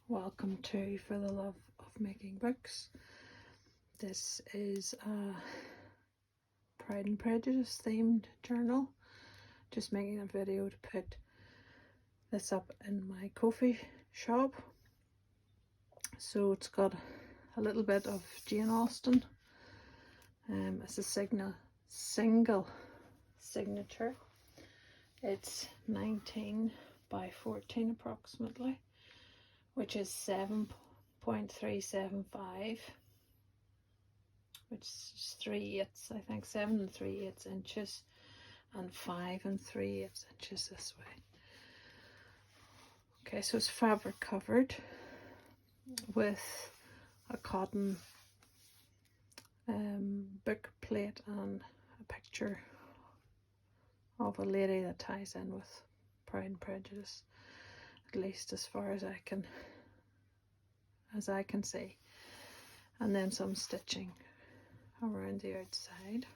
welcome to For the Love of Making Books. This is a Pride and Prejudice themed journal. Just making a video to put this up in my coffee shop. So it's got a little bit of Jane Austen. It's a single signature. It's 19 by 14 approximately, which is 7.375, which is 3/8, I think, 7 3/8 inches and 5 3/8 inches this way. Okay, so it's fabric covered with a cotton book plate and a picture of a lady that ties in with Pride and Prejudice, at least as far as I can see, and then some stitching around the outside.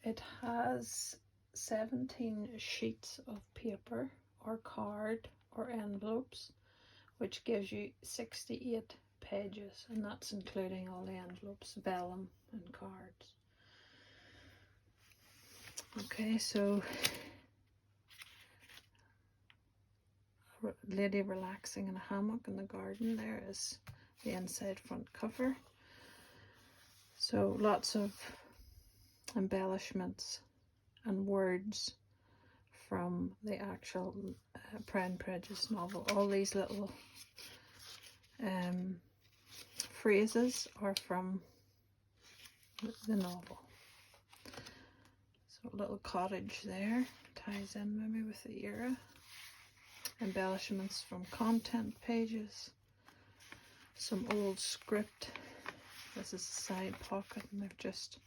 It has 17 sheets of paper or card or envelopes, which gives you 68 pages, and that's including all the envelopes, vellum and cards. Okay, so a lady relaxing in a hammock in the garden, there is the inside front cover. So lots of embellishments and words from the actual Pride and Prejudice novel. All these little phrases are from the novel. So a little cottage there, ties in maybe with the era. Embellishments from content pages. Some old script. This is a side pocket, and they've just,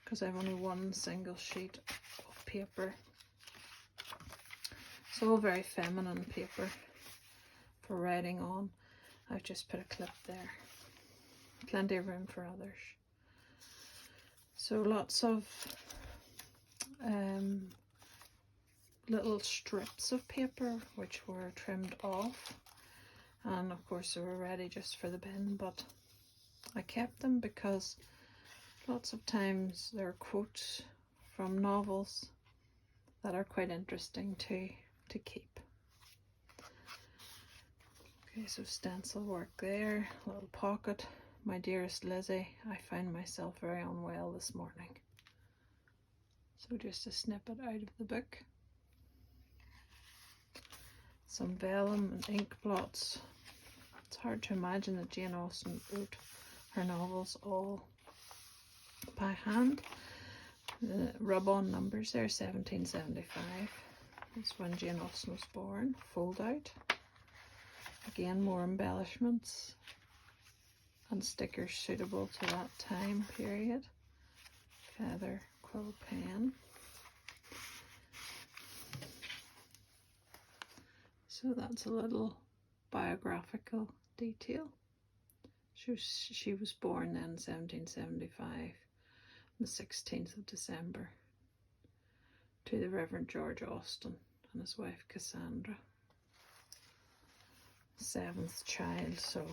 because I've only one single sheet of paper. It's all very feminine paper for writing on. I've just put a clip there. Plenty of room for others. So lots of little strips of paper which were trimmed off, and of course they were ready just for the bin, but I kept them because lots of times there are quotes from novels that are quite interesting to keep. Okay, so stencil work there, little pocket. My dearest Lizzie, I find myself very unwell this morning. So just a snippet out of the book. Some vellum and ink blots. It's hard to imagine that Jane Austen wrote her novels all by hand. The rub-on numbers there, 1775. That's when Jane Austen was born. Fold out. Again, more embellishments and stickers suitable to that time period. Feather quill pen. So that's a little biographical detail. She was born then in 1775, the 16th of December, to the Reverend George Austen and his wife Cassandra. 7th child, so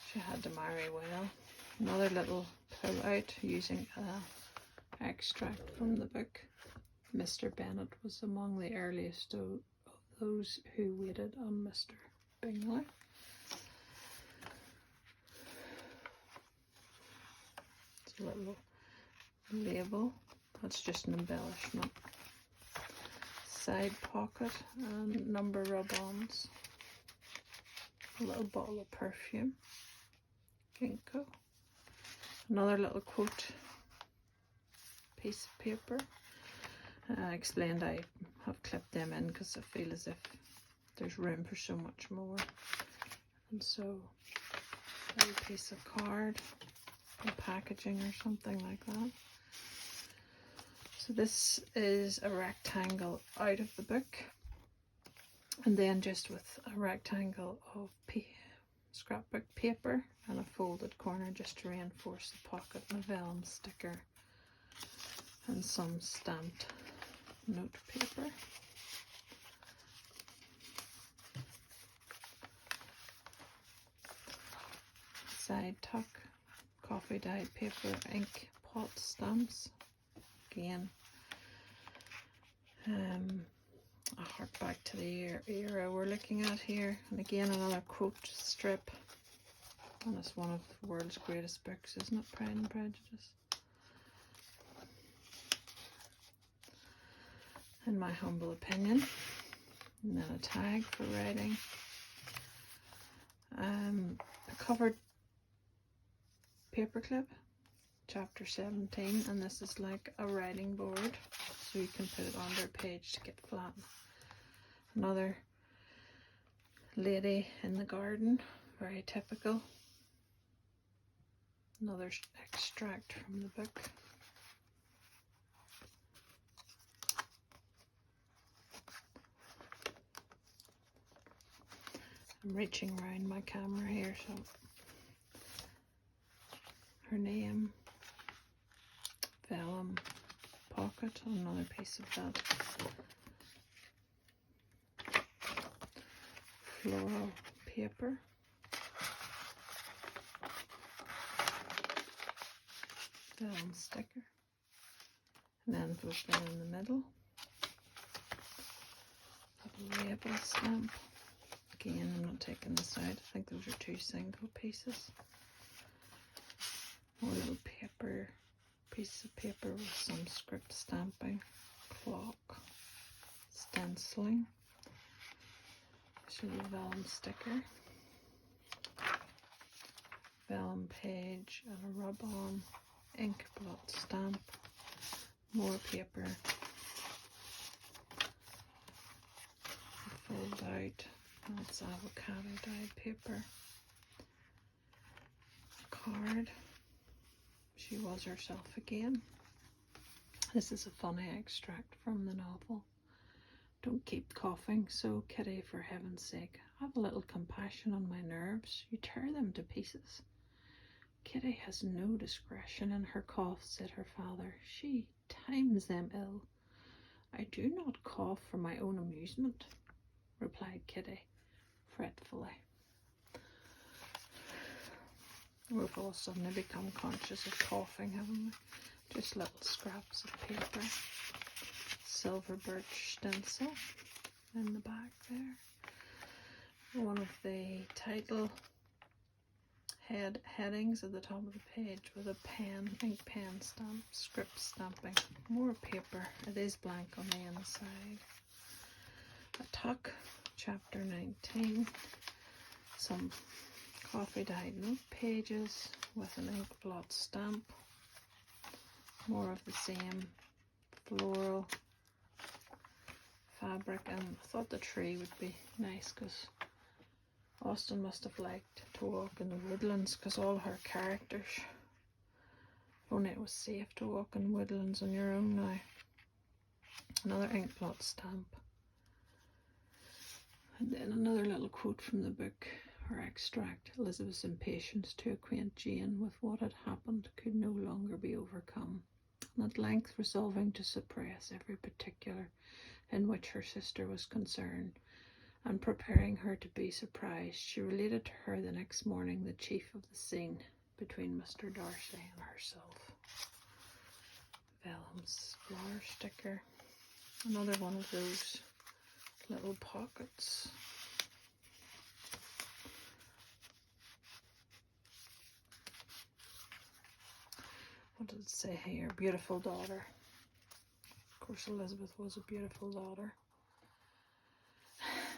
she had to marry well. Another little pull out using an extract from the book. Mr. Bennet was among the earliest of those who waited on Mr. Bingley. It's a little label. That's just an embellishment. Side pocket and number rub-ons. A little bottle of perfume. Ginkgo. Another little quote piece of paper. I explained I have clipped them in because I feel as if there's room for so much more. And so a little piece of card and packaging or something like that. So this is a rectangle out of the book, and then just with a rectangle of scrapbook paper and a folded corner just to reinforce the pocket, and a vellum sticker and some stamped note paper. Side tuck, coffee dyed paper, ink pot stamps. Again, a hark back to the era we're looking at here. And again, another quote strip. And it's one of the world's greatest books, isn't it? Pride and Prejudice. In my humble opinion. And then a tag for writing. A covered paperclip, chapter 17, and this is like a writing board, so you can put it under a page to get flat. Another lady in the garden, very typical. Another extract from the book. I'm reaching around my camera here, so her name, vellum pocket, another piece of that. Floral paper. Vellum sticker. An envelope in the middle. A label stamp. Again, I'm not taking this out. I think those are two single pieces. A little paper, piece of paper with some script stamping, clock, stenciling. Actually, vellum sticker, vellum page, and a rub-on, ink blot stamp, more paper, fold out. That's avocado dyed paper. A card. She was herself again. This is a funny extract from the novel. Don't keep coughing so, Kitty, for heaven's sake. Have a little compassion on my nerves. You tear them to pieces. Kitty has no discretion in her coughs, said her father. She times them ill. I do not cough for my own amusement, replied Kitty fretfully. We've all suddenly become conscious of coughing, haven't we? Just little scraps of paper. Silver birch stencil in the back there. One of the title headings at the top of the page with a pen, ink pen stamp, script stamping. More paper. It is blank on the inside. A tuck. Chapter 19, some coffee dyed note pages with an ink blot stamp, more of the same floral fabric, and I thought the tree would be nice because Austen must have liked to walk in the woodlands because all her characters, if only it was safe to walk in woodlands on your own now. Another ink blot stamp. And then another little quote from the book, or extract. Elizabeth's impatience to acquaint Jane with what had happened could no longer be overcome, and at length resolving to suppress every particular in which her sister was concerned, and preparing her to be surprised, she related to her the next morning the chief of the scene between Mr. Darcy and herself. Vellum's flower sticker. Another one of those little pockets. What did it say here? Beautiful daughter. Of course, Elizabeth was a beautiful daughter.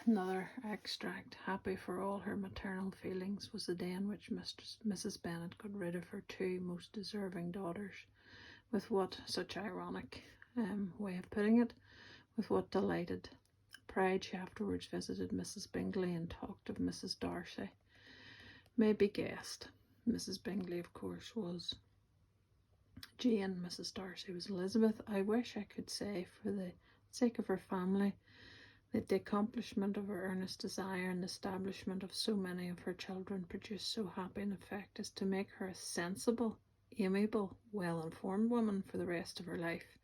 Another extract. Happy for all her maternal feelings was the day in which Mrs. Bennet got rid of her two most deserving daughters. With what, such ironic way of putting it, with what delighted pride she afterwards visited Mrs. Bingley and talked of Mrs. Darcy. May be guessed. Mrs. Bingley, of course, was Jane. Mrs. Darcy was Elizabeth. I wish I could say, for the sake of her family, that the accomplishment of her earnest desire and the establishment of so many of her children produced so happy an effect as to make her a sensible, amiable, well-informed woman for the rest of her life,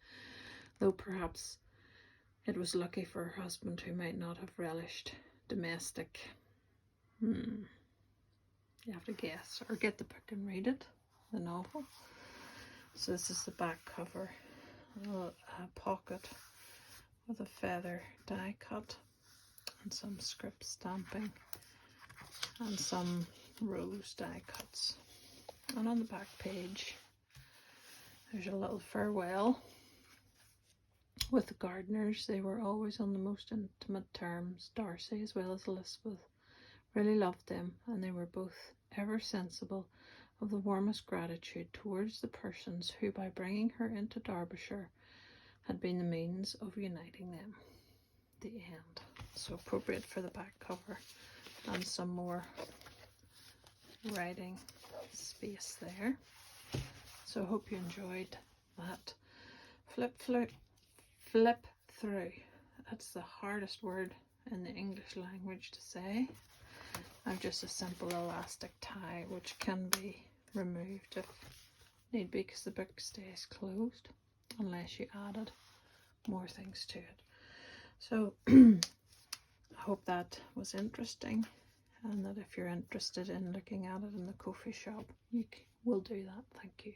though perhaps It was lucky for her husband, who might not have relished domestic. You have to guess or get the book and read it, the novel. So this is the back cover, a pocket with a feather die cut and some script stamping and some rose die cuts. And on the back page there's a little farewell with the Gardiners. They were always on the most intimate terms. Darcy as well as Elizabeth really loved them, and they were both ever sensible of the warmest gratitude towards the persons who, by bringing her into Derbyshire, had been the means of uniting them. The end. So appropriate for the back cover, and some more writing space there. So I hope you enjoyed that. Flip through. That's the hardest word in the English language to say. I've just a simple elastic tie, which can be removed if need be, because the book stays closed unless you added more things to it. So I hope that was interesting, and that if you're interested in looking at it in the coffee shop, you will do that. Thank you.